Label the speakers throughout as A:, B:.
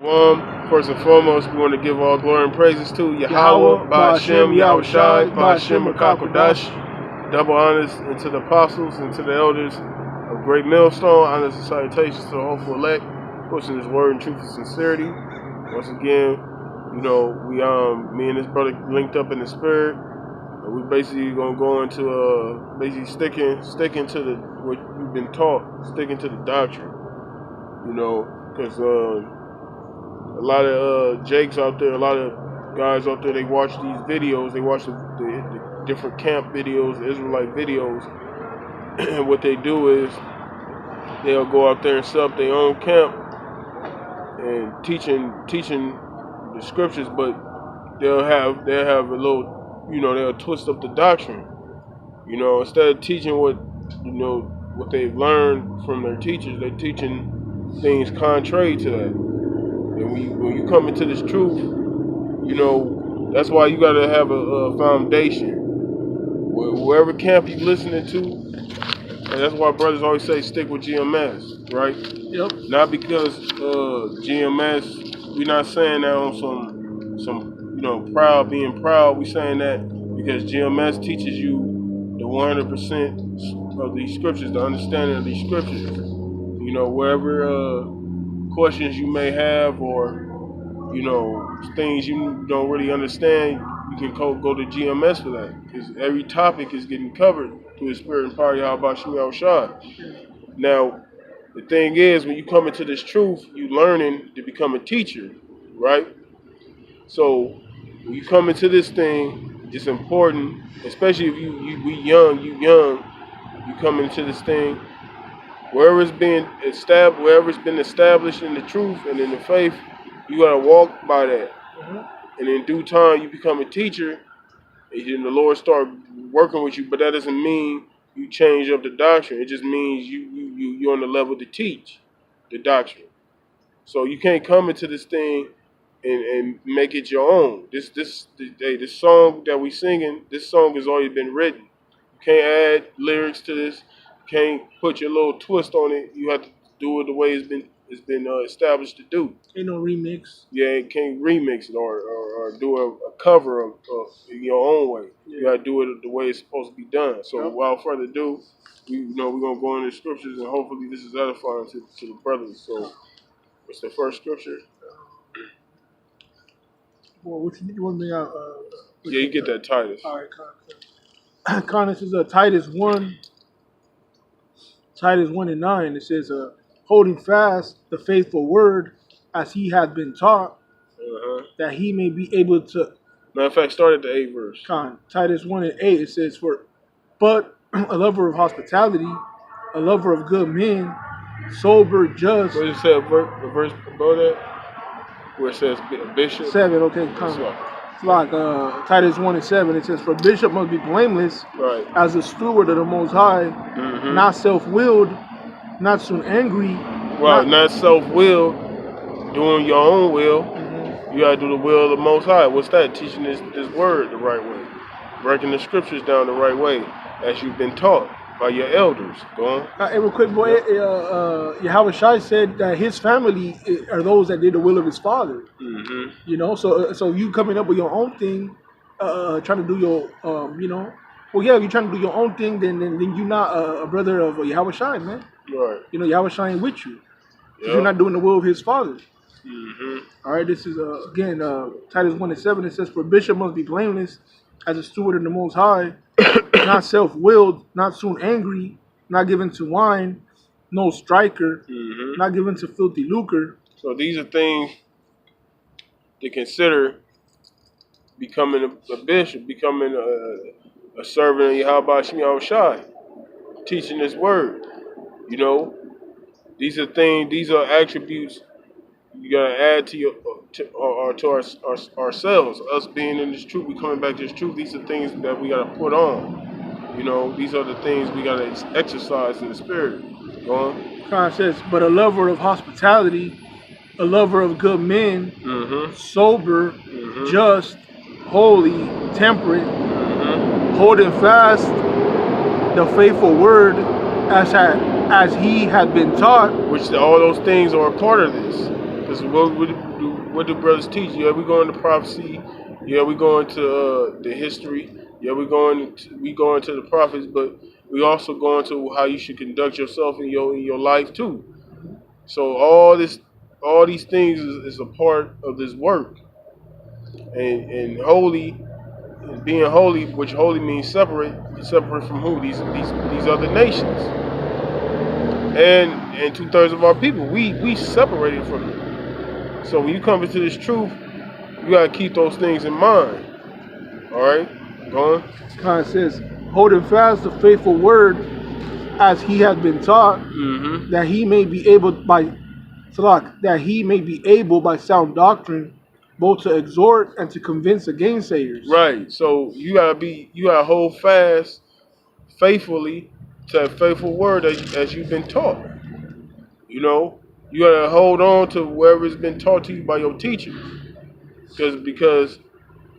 A: First and foremost, we want to give all glory and praises to Yahweh,
B: Yahweh,
A: Ba'ashem,
B: Ba'ashem,
A: Yahushai,
B: Yahushai,
A: Ba'ashem,
B: Ba'ashem,
A: Makakodash. Double honors and to the apostles and to the elders of Great Millstone. Honors and salutations to the hopeful elect, pushing His word in truth and sincerity. Once again, me and this brother linked up in the spirit. And we basically gonna go into basically sticking to the what you've been taught, sticking to the doctrine. Because a lot of Jakes out there, a lot of guys out there, they watch these videos, they watch the different camp videos, the Israelite videos, and what they do is they'll go out there and set up their own camp and teaching the scriptures, but they'll have a little, they'll twist up the doctrine. Instead of teaching what they've learned from their teachers, they're teaching things contrary to that. And when you come into this truth, that's why you got to have a foundation. Wherever camp you're listening to, and that's why brothers always say stick with GMS, right?
B: Yep.
A: Not because GMS, we're not saying that on some being proud. We're saying that because GMS teaches you the 100% of these scriptures, the understanding of these scriptures. Wherever questions you may have or things you don't really understand, you can go to GMS for that, because every topic is getting covered through the spirit and power of Yahweh Shai. Now the thing is, when you come into this truth, you learning to become a teacher, right? So when you come into this thing, it's important, especially if you young, you come into this thing. Wherever it's been established in the truth and in the faith, you gotta walk by that. And in due time, you become a teacher, and then the Lord start working with you. But that doesn't mean you change up the doctrine. It just means you're on the level to teach the doctrine. So you can't come into this thing and make it your own. This song that we singing, this song has already been written. You can't add lyrics to this. Can't put your little twist on it. You have to do it the way it's been established to do.
B: Ain't no remix.
A: Yeah, you can't remix it or do a cover of your own way. Yeah. You gotta do it the way it's supposed to be done. So without further ado, we're gonna go into the scriptures, and hopefully this is edifying to the brothers. So what's the first scripture?
B: Well, what you want me out?
A: Yeah, you get that Titus.
B: All right, Con, this is Titus 1. Titus 1 and 9, it says, holding fast the faithful word as he hath been taught, that he may be able to...
A: Matter of fact, start at the 8th verse.
B: Titus 1 and 8, it says, but a lover of hospitality, a lover of good men, sober, just...
A: What does it say, the verse above that? Where it says bishop?
B: 7, okay, like Titus 1 and 7, it says, for bishop must be blameless,
A: right,
B: as a steward of the Most High, not self-willed, not soon angry.
A: Right, not self-willed, doing your own will. You gotta do the will of the Most High. What's that? Teaching this word the right way, breaking the scriptures down the right way, as you've been taught by your elders. Go on.
B: Hey, real quick, boy. Yahweh Shai said that his family are those that did the will of his father. So you coming up with your own thing, trying to do your, well, yeah, if you're trying to do your own thing, then you're not a brother of Yahweh Shai, man.
A: Right.
B: Yahweh Shai ain't with you. You're not doing the will of his father. All right, this is, again, Titus 1 and 7. It says, for bishop must be blameless as a steward of the Most High, not self-willed, not soon angry, not given to wine, no striker, not given to filthy lucre.
A: So these are things to consider becoming a bishop, becoming a servant of Yahweh Shai, teaching this word. These are attributes you gotta add to ourselves. Us being in this truth, we coming back to this truth. These are things that we gotta put on. These are the things we gotta exercise in the spirit. Go on.
B: Con says, but a lover of hospitality, a lover of good men, sober, just, holy, temperate, holding fast the faithful word as he had been taught.
A: Which all those things are a part of this. Because what do brothers teach? Yeah, we go into prophecy. Yeah, we go into the history. Yeah, we go into the prophets, but we also go into how you should conduct yourself in your life too. So all these things is a part of this work, and holy, being holy, which holy means separate from who? These other nations, and 2/3 of our people, we separated from them. So when you come into this truth, you gotta keep those things in mind. All right, go on.
B: God says, holding fast the faithful word as he has been taught, that he may be able by sound doctrine both to exhort and to convince the gainsayers.
A: Right. So you gotta hold fast faithfully to that faithful word as you've been taught. You know, you gotta hold on to whatever has been taught to you by your teachers, because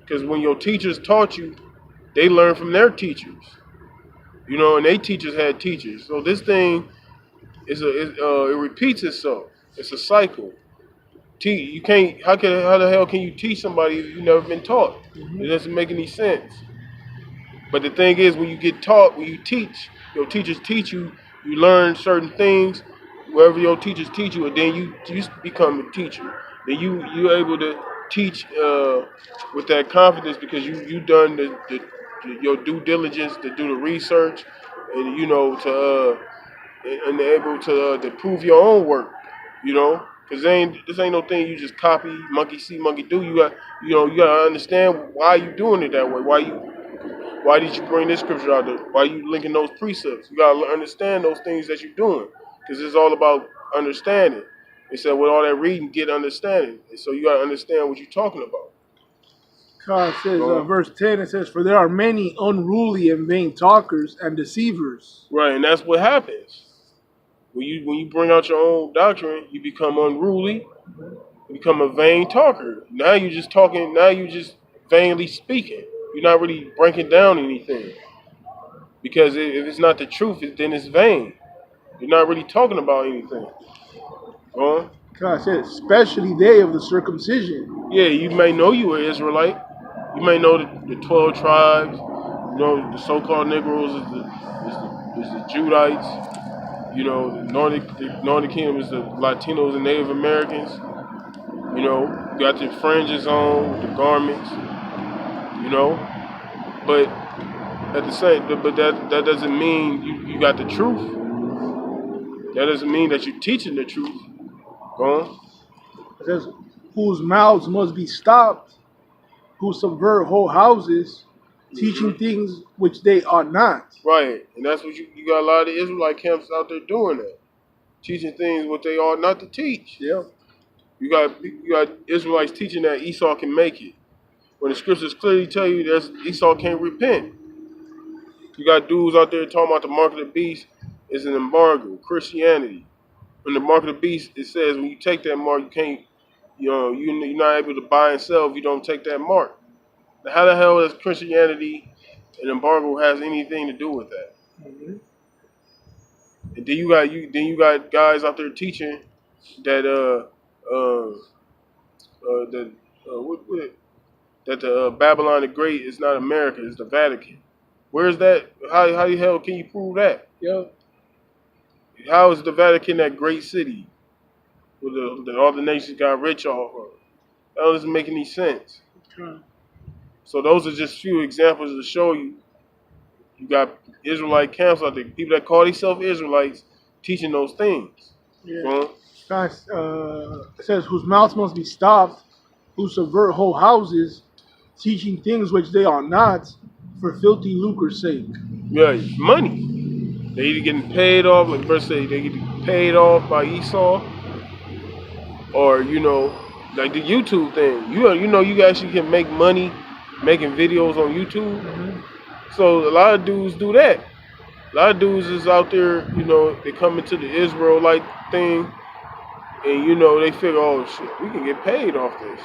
A: when your teachers taught you, they learned from their teachers. You know, and they teachers had teachers. So this thing it repeats itself. It's a cycle. You can't. How the hell can you teach somebody if you've never been taught? It doesn't make any sense. But the thing is, when you get taught, when you teach, your teachers teach you. You learn certain things wherever your teachers teach you, and then you become a teacher. Then you're able to teach with that confidence because you done your due diligence to do the research, and you know and able to prove your own work. You know. Cause this ain't no thing you just copy, monkey see, monkey do. You gotta understand why you doing it that way. Why did you bring this scripture out there? Why you linking those precepts? You gotta understand those things that you're doing. Cause it's all about understanding. It said with all that reading, get understanding. And so you gotta understand what you're talking about.
B: God says, verse 10, it says, for there are many unruly and vain talkers and deceivers.
A: Right, and that's what happens. When you bring out your own doctrine, you become unruly, you become a vain talker. Now you're just talking, now you're just vainly speaking. You're not really breaking down anything. Because if it's not the truth, then it's vain. You're not really talking about anything. Go on.
B: God said, especially they of the circumcision.
A: Yeah, you may know you are Israelite. You may know the 12 tribes. You know, the so-called Negroes is the Judites. You know, the Northern Kingdom is the Latinos and Native Americans. You know, you got the fringes on, the garments. You know, but at the same, but that doesn't mean you got the truth. That doesn't mean that you're teaching the truth. Go on.
B: It says, whose mouths must be stopped, who subvert whole houses, teaching things which they are not.
A: Right, and that's what you got a lot of the Israelite camps out there doing that, teaching things what they ought not to teach.
B: Yeah,
A: you got Israelites teaching that Esau can make it, when the scriptures clearly tell you that Esau can't repent. You got dudes out there talking about the mark of the beast is an embargo, Christianity. When the mark of the beast, it says when you take that mark, you can't, you're not able to buy and sell if you don't take that mark. Now, how the hell does Christianity and embargo has anything to do with that? And then you got guys out there teaching that that the Babylon the Great is not America, it's the Vatican. Where's that? How the hell can you prove that?
B: Yeah.
A: How is the Vatican that great city where all the nations got rich off of? That doesn't make any sense.
B: Okay.
A: So those are just few examples to show you. You got Israelite camps out there, people that call themselves Israelites, teaching those things.
B: Yeah. Guys, it says, whose mouths must be stopped, who subvert whole houses, teaching things which they are not, for filthy lucre's sake.
A: Yeah, money. They either getting paid off, like the verse say, they get paid off by Esau, or like the YouTube thing. You actually can make money making videos on YouTube. So a lot of dudes do that. A lot of dudes is out there, they come into the Israelite thing, and they figure, oh shit, we can get paid off this.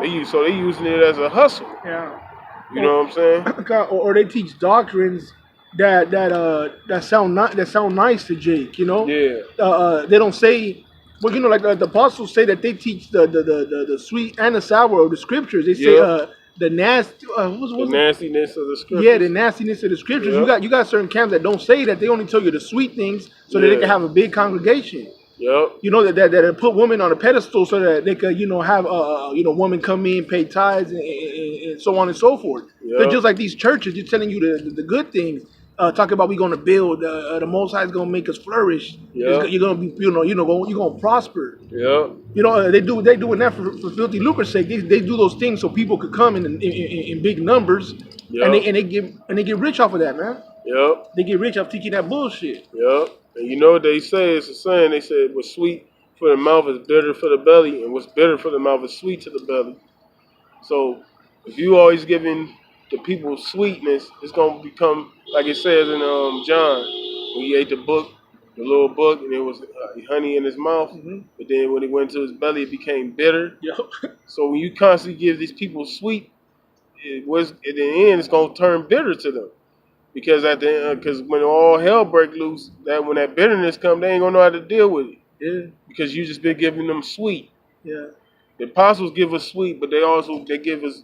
A: They using it as a hustle.
B: Yeah.
A: You know what I'm saying?
B: Or they teach doctrines that sound nice to Jake.
A: Yeah.
B: They don't say Well, like the apostles say that they teach the sweet and the sour of the scriptures. They say the nasty,
A: the nastiness of the scriptures.
B: Yeah, the nastiness of the scriptures. You got certain camps that don't say that. They only tell you the sweet things so that they can have a big congregation.
A: Yep.
B: You know that put women on a pedestal so that they could have women come in, pay tithes and so on and so forth. Yep. They're just like these churches. They're telling you the good things. Talking about we're gonna build. The Most High is gonna make us flourish. Yep. You're gonna be you're gonna prosper.
A: Yeah.
B: They doing that for filthy lucre's sake. They do those things so people could come in big numbers. Yep. and they get rich off of that, man.
A: Yep.
B: They get rich off teaching that bullshit.
A: Yep. And you know what they say? It's a saying. They say what's sweet for the mouth is bitter for the belly, and what's bitter for the mouth is sweet to the belly. So if you always giving the people sweetness, it's gonna become like it says in John when he ate the little book, and there was honey in his mouth. Mm-hmm. But then when it went to his belly, it became bitter. Yep. So when you constantly give these people sweet, at the end it's gonna turn bitter to them. Because because when all hell break loose, when that bitterness come, they ain't gonna know how to deal with it. Yeah. Because you just been giving them sweet. Yeah. The apostles give us sweet, but they give us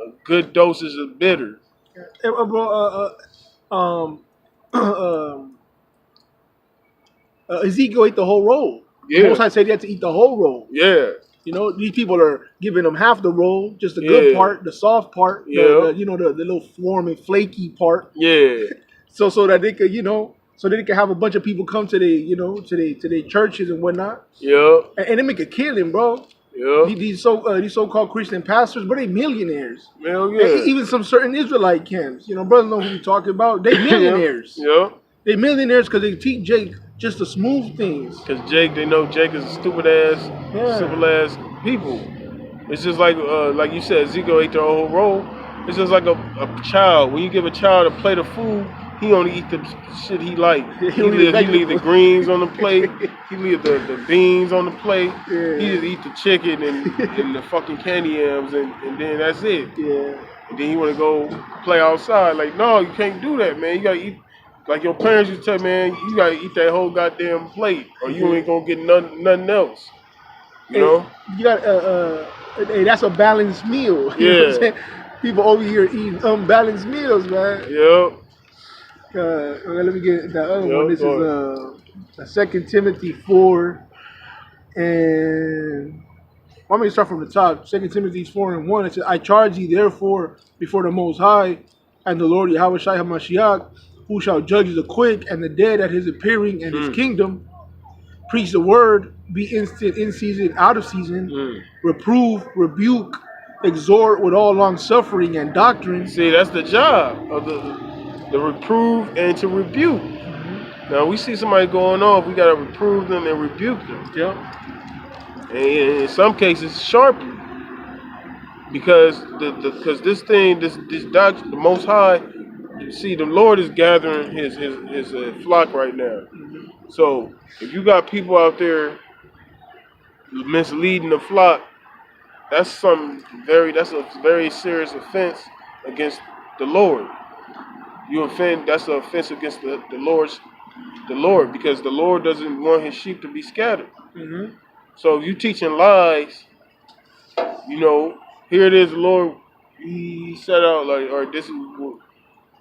A: a good dosage of bitter.
B: Ezekiel ate the whole roll.
A: Yeah.
B: Most High said he had to eat the whole roll.
A: Yeah.
B: These people are giving them half the roll, just the good part, the soft part, the little warm and flaky part.
A: Yeah.
B: So that they could, so that they can have a bunch of people come to their churches and whatnot.
A: Yeah.
B: And they make a killing, bro. Yeah. These so-called Christian pastors, but they millionaires.
A: Hell yeah.
B: Even some certain Israelite camps. Brothers know who you're talking about. They millionaires.
A: Yeah.
B: They millionaires because they teach Jake just the smooth things.
A: Because they know Jake is a simple ass people. It's just like you said, Ezekiel ate the whole roll. It's just like a child. When you give a child a plate of food, he only eat the shit he like. He leave the greens on the plate. He leave the beans on the plate. Yeah. He just eat the chicken and the fucking candy yams and then that's it. Yeah. And then he want to go play outside. Like, no, you can't do that, man. You got to eat. Like your parents used to tell, man, you gotta eat that whole goddamn plate, or you ain't gonna get nothing else. You know?
B: You got hey, that's a balanced meal. You know what I'm saying? People over here eating unbalanced meals, man.
A: Yep.
B: Let me get the other one. This is 2 Timothy 4, and I'm gonna start from the top. 2 Timothy 4:1. It says, "I charge thee therefore before the Most High and the Lord Yahweh Shai HaMashiach, who shall judge the quick and the dead at his appearing and his kingdom. Preach the word, be instant in season, out of season, reprove, rebuke, exhort with all long suffering and doctrine." See,
A: that's the job of the reprove and to rebuke. Mm-hmm. Now we see somebody going off, we gotta reprove them and rebuke them.
B: Yep.
A: And in some cases, sharply, because this doctrine, the Most High. See, the Lord is gathering his flock right now. So if you got people out there misleading the flock, that's a very serious offense against the Lord. That's an offense against the Lord, because the Lord doesn't want his sheep to be scattered. Mm-hmm. So if you teaching lies, here it is, the Lord, he set out this is what.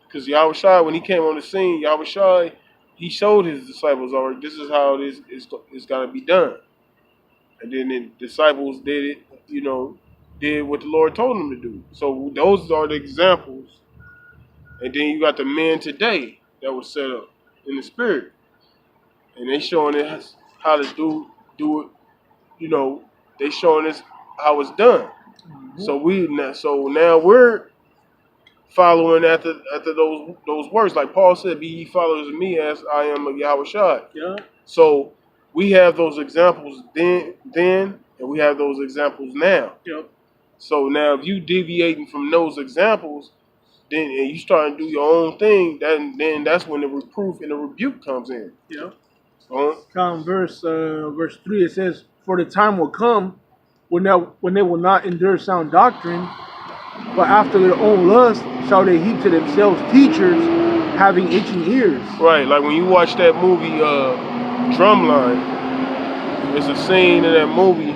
A: Because Yahweh Shai, when he came on the scene, Yahweh Shai, he showed his disciples, this is how it's got to be done. And then the disciples did it, did what the Lord told them to do. So those are the examples. And then you got the men today that was set up in the spirit. And they showing us how to do it, they showing us how it's done. Mm-hmm. So now we're following after those words, like Paul said, "Be ye followers of me as I am of Yahweh Shai." Yeah. So we have those examples then, and we have those examples now. Yep. So now, if you deviating from those examples, and you start to do your own thing, then that's when the reproof and the rebuke comes in. Yeah.
B: Verse 3, it says, "For the time will come when they will not endure sound doctrine, but after their own lust shall they heap to themselves teachers having itching ears."
A: Right, like when you watch that movie Drumline, it's a scene in that movie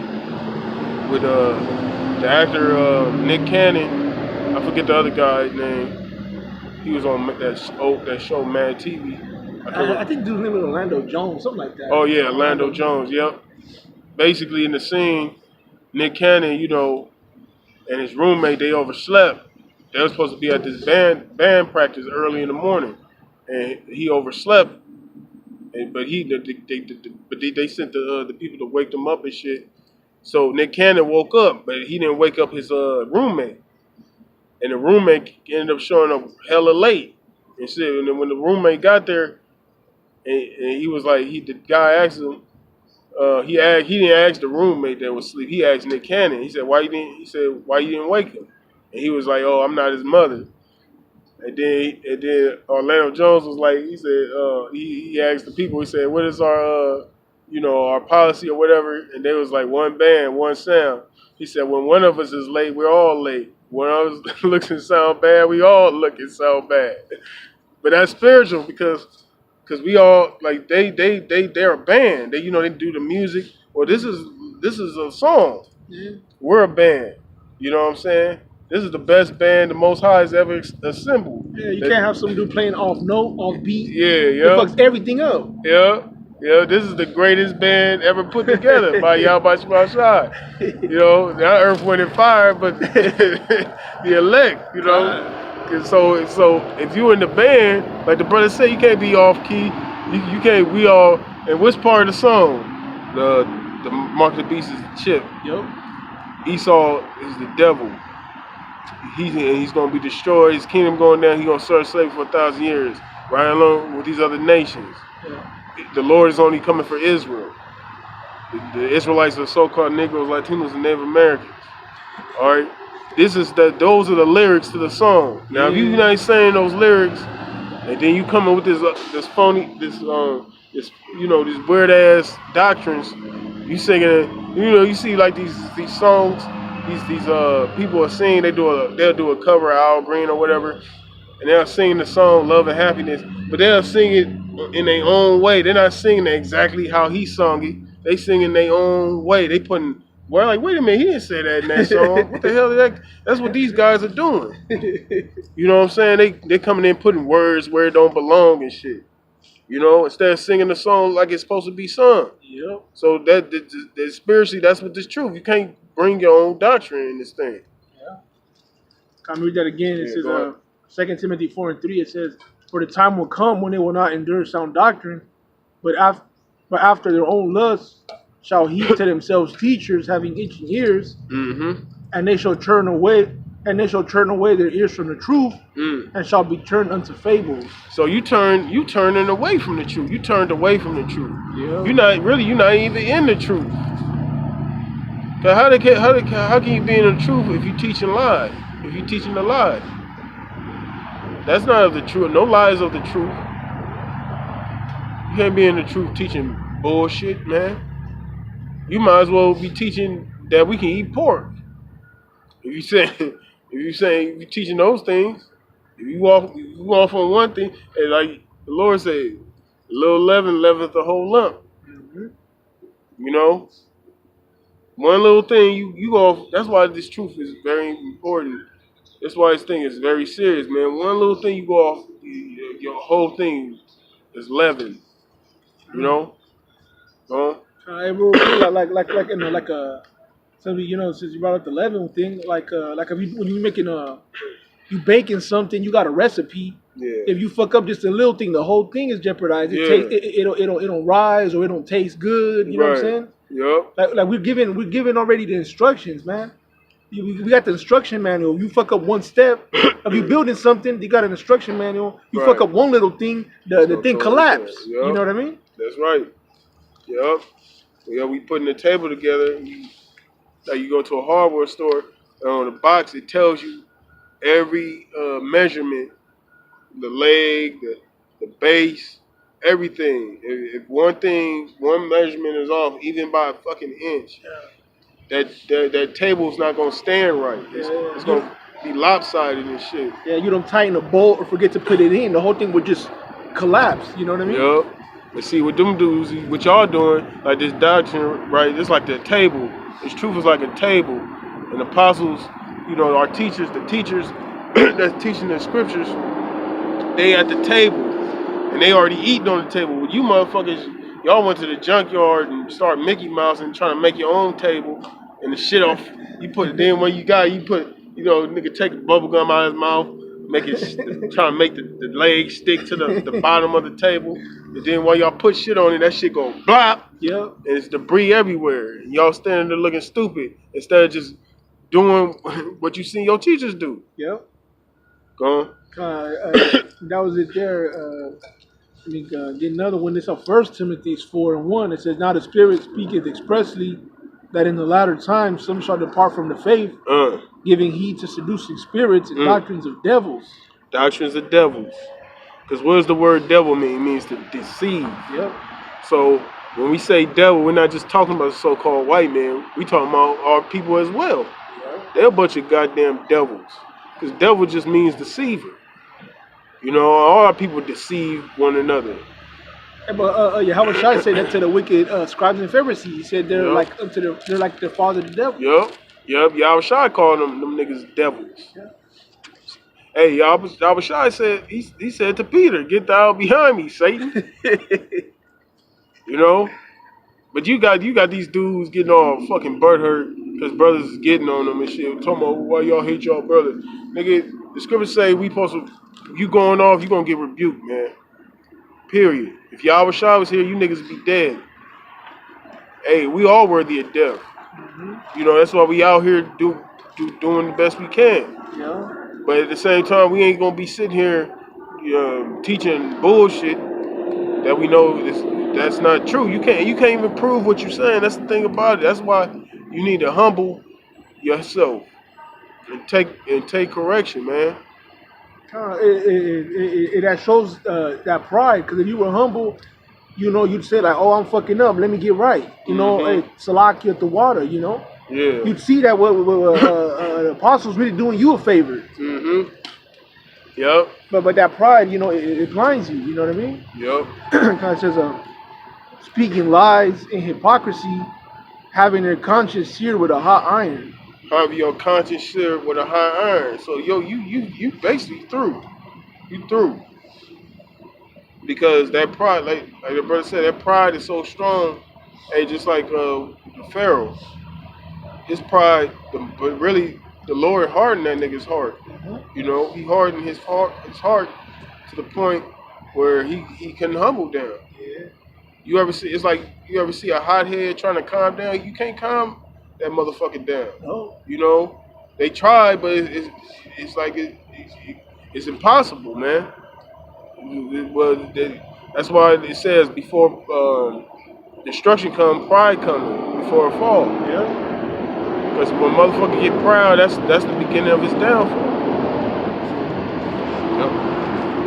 A: with the actor Nick Cannon. I forget the other guy's name. He was on that show Mad TV.
B: I think dude's name was Orlando Jones, something like that.
A: Oh yeah, Orlando Jones. Yep. Basically, in the scene, Nick Cannon, and his roommate, they overslept. They were supposed to be at this band practice early in the morning, and he overslept. But they sent the people to wake them up and shit. So Nick Cannon woke up, but he didn't wake up his roommate. And the roommate ended up showing up hella late and shit. And then when the roommate got there, and he was like, the guy asked him, he didn't ask the roommate that was asleep. He asked Nick Cannon. He said, why you didn't wake him? And he was like, oh, I'm not his mother. And then Orlando Jones was like, he said, he asked the people, he said, what is our policy or whatever? And they was like, one band, one sound. He said, when one of us is late, we're all late. When I was looks and sound bad, we all look and sound bad. But that's spiritual because we all like they're a band. They they do the music. Well, this is a song. Yeah. We're a band. You know what I'm saying? This is the best band the Most High has ever assembled.
B: Yeah, you can't have some dude playing off note, off beat.
A: Yeah.
B: It fucks everything up.
A: Yeah, this is the greatest band ever put together by Yahweh Shai. Not Earth, Wind, and Fire, but the elect, So if you're in the band, like the brother said, you can't be off key. You can't, and which part of the song? The Mark the Beast is the chip.
B: Yep.
A: Esau is the devil. He's going to be destroyed. His kingdom going down. He's going to serve slavery for 1,000 years, right along with these other nations. Yeah. The Lord is only coming for Israel. The Israelites are so-called Negroes, Latinos, and Native Americans. All right, those are the lyrics to the song. Now, if you're not saying those lyrics, and then you come in with this phony, these weird ass doctrines, you singing, you see like these songs, these people are singing. They'll do a cover of Al Green or whatever, and they'll sing the song "Love and Happiness," but they'll sing it in their own way. They're not singing it exactly how he sung it. They sing in their own way. They putting, well, like, wait a minute, he didn't say that in that song. What the hell is that? That's what these guys are doing. You know what I'm saying? They coming in putting words where it don't belong and shit. Instead of singing the song like it's supposed to be sung.
B: Yep.
A: So that spiritually, that's what this truth. You can't bring your own doctrine in this thing.
B: Yeah. Can I read that again? It says 2 Timothy 4:3. It says, for the time will come when they will not endure sound doctrine, but after their own lusts shall heap to themselves teachers having itching ears, and they shall turn away their ears from the truth, and shall be turned unto fables.
A: So you turning away from the truth. You turned away from the truth.
B: Yeah.
A: You're not even in the truth. Cause how can you be in the truth if you're teaching lies? If you're teaching the lie? That's not of the truth. No lies of the truth. You can't be in the truth teaching bullshit, man. You might as well be teaching that we can eat pork. If you're teaching those things, if you off on one thing, and like the Lord said, a little leaven leaveneth the whole lump. One little thing you go off. That's why this truth is very important. That's why this thing is very serious, man. One little thing you go off, your whole thing is leavened.
B: Since you brought up the leaven thing, when you making you baking something, you got a recipe.
A: Yeah.
B: If you fuck up just a little thing, the whole thing is jeopardized. It don't rise or it don't taste good. You know what I'm saying?
A: Yep.
B: Like we're given already the instructions, man. We got the instruction manual. You fuck up one step. If you building something, you got an instruction manual. You fuck up one little thing, the thing collapse. Yep. You know what I mean?
A: That's right. Yep. Yeah, we putting the table together. You go to a hardware store, and on the box it tells you every measurement, the leg, the base, everything. If one measurement is off, even by a fucking inch, that table's not gonna stand right. It's gonna be lopsided and shit.
B: Yeah, you don't tighten a bolt or forget to put it in, the whole thing would just collapse. You know what I mean?
A: Yep. But see, what them dudes, what y'all doing, like this doctrine, right? It's like the table. This truth is like a table, and apostles, our teachers, the teachers that's teaching the scriptures, they at the table, and they already eating on the table. Well, you motherfuckers, y'all went to the junkyard and start Mickey Mouse and trying to make your own table, and the shit off. You put it then when you put, nigga take a bubble gum out of his mouth, trying to make the leg stick to the bottom of the table, and then while y'all put shit on it, that shit go blop.
B: Yep.
A: And it's debris everywhere. And y'all standing there looking stupid instead of just doing what you seen your teachers do.
B: Yep.
A: Go on.
B: That was it there. Get another one. It's on 1 Timothy 4:1. It says, "Now the Spirit speaketh expressly that in the latter times some shall depart from the faith, giving heed to seducing spirits and doctrines of devils."
A: Doctrines of devils. Because what does the word devil mean? It means to deceive.
B: Yep.
A: So when we say devil, we're not just talking about the so-called white man. We talking about our people as well.
B: Yep.
A: They're a bunch of goddamn devils. Because devil just means deceiver. All our people deceive one another.
B: But Yahweh Shai said that to the wicked scribes and Pharisees. He said they're they're like their father, the devil.
A: Yep. Yahweh Shai called them niggas devils.
B: Yep.
A: Hey, Yahweh Shai said he said to Peter, "Get thou behind me, Satan." But you got these dudes getting all fucking butthurt because brothers is getting on them and shit. Talking about why y'all hate y'all brother. Nigga, the scriptures say we supposed to. You going off, you gonna get rebuked, man. Period. If Yahweh Shai was here, you niggas would be dead. Hey, we all worthy of death. Mm-hmm. That's why we out here doing the best we can.
B: Yeah.
A: But at the same time, we ain't gonna be sitting here teaching bullshit that we know that's not true. You can't even prove what you're saying. That's the thing about it. That's why you need to humble yourself and take correction, man.
B: That shows that pride. Because if you were humble, you'd say like, "Oh, I'm fucking up. Let me get right." Hey, Salaki at the water.
A: Yeah.
B: You'd see that the apostles really doing you a favor.
A: Mm-hmm. Yep.
B: But that pride, it blinds you. You know what I mean?
A: Yep.
B: Kind of says, speaking lies and hypocrisy, having their conscience seared with a hot iron.
A: Have your conscience seared with a hot iron. So you basically through. You through. Because that pride, like the brother said, that pride is so strong. Hey, just like the Pharaoh. His pride, but really the Lord hardened that nigga's heart. Mm-hmm. He hardened his heart to the point where he couldn't humble down.
B: Yeah.
A: You ever see a hothead trying to calm down? You can't calm that motherfucker down.
B: No.
A: They try, but it's like it's impossible, man. That's why it says before destruction comes, pride coming before a fall.
B: Yeah.
A: Because when motherfucker get proud, that's the beginning of his downfall.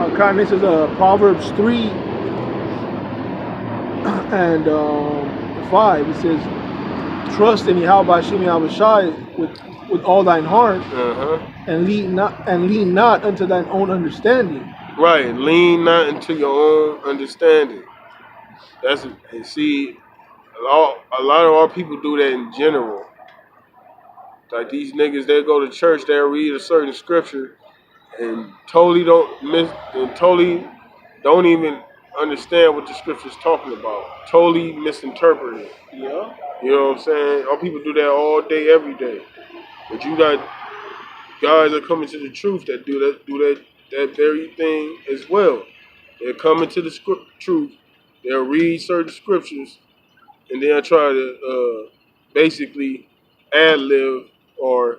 A: Yep.
B: This is Proverbs 3 and 5. It says, "Trust in Yahweh Hashem Yahweh Shai with all thine heart, and lean not unto thine own understanding."
A: Right, lean not into your own understanding. And see, a lot of our people do that in general. Like these niggas, they go to church, they read a certain scripture, and totally don't even understand what the scripture's talking about. Totally misinterpret it.
B: Yeah.
A: You know what I'm saying? Our people do that all day, every day. But you got guys that come into the truth that do that very thing as well. They'll come into the truth, they'll read certain scriptures, and they'll try to basically ad-lib or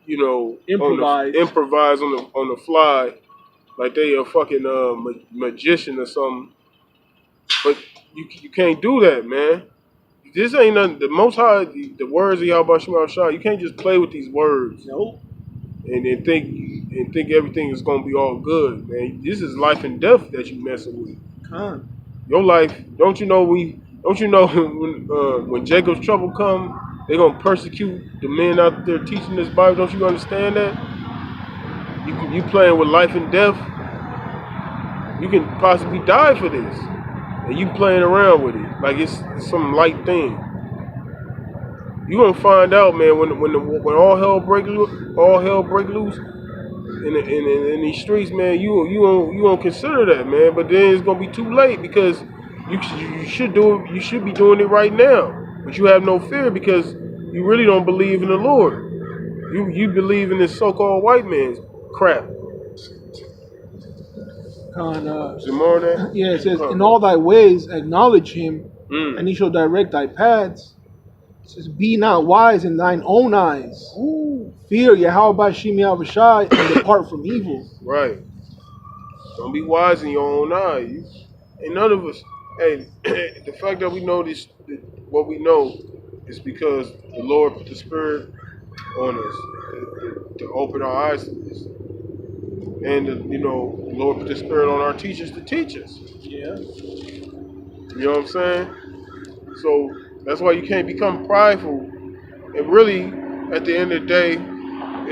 A: improvise on the fly, like they a fucking magician or something. But you can't do that, man. This ain't nothing. The Most High, the words of Yahweh Shai, you can't just play with these words.
B: Nope.
A: And think everything is gonna be all good, man. This is life and death that you messing with. Your life, don't you know when Jacob's trouble come, they're gonna persecute the men out there teaching this Bible. Don't you understand that? You playing with life and death. You can possibly die for this. and you playing around with it like it's some light thing. You gonna find out, man, when all hell break loose in these streets, man. You gonna consider that, man. But then it's gonna be too late because you should do it. You should be doing it right now, but you have no fear because you really don't believe in the Lord. You believe in this so-called white man's crap. Is there more than that?
B: Yeah, it says, in all thy ways acknowledge him, and he shall direct thy paths. It says, be not wise in thine own eyes. Ooh. Fear Yahweh Bashim Yahushai and depart from evil.
A: Right. Don't be wise in your own eyes. And none of us, hey, the fact that we know this, what we know, is because the Lord put the Spirit on us to open our eyes to this. And, the Lord put the Spirit on our teachers to teach us.
B: Yeah.
A: You know what I'm saying? So that's why you can't become prideful. And really, at the end of the day,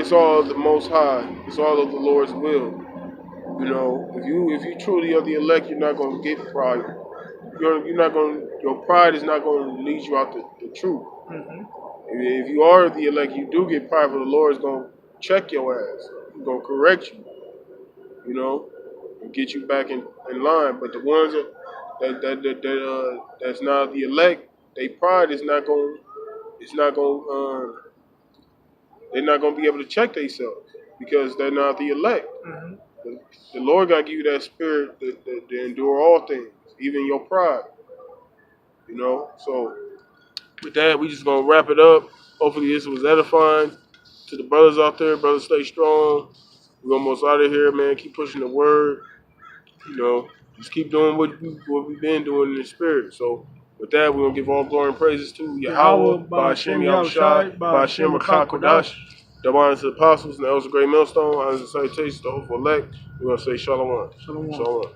A: it's all the Most High. It's all of the Lord's will. If you truly are the elect, you're not going to get pride. Your pride is not going to lead you out the truth. Mm-hmm. If you are the elect, you do get prideful. The Lord is going to check your ass. He's going to correct you. And get you back in line. But the ones that's not the elect, their pride is not going. They're not going to be able to check themselves because they're not the elect. Mm-hmm. The Lord got to give you that spirit to endure all things, even your pride. So with that, we just going to wrap it up. Hopefully this was edifying to the brothers out there. Brothers, stay strong. We're almost out of here, man. Keep pushing the word. Just keep doing what we've been doing in the spirit. So with that, we're going to give all glory and praises to Yahweh, Ba'ashem Yahushai, Ba'ashem Rakah Kodash. Double honors to the apostles and the elders of Great Millstone. Honors and salutations to the hopeful elect. We're going to say shalom.
B: Shalom.
A: Shalom.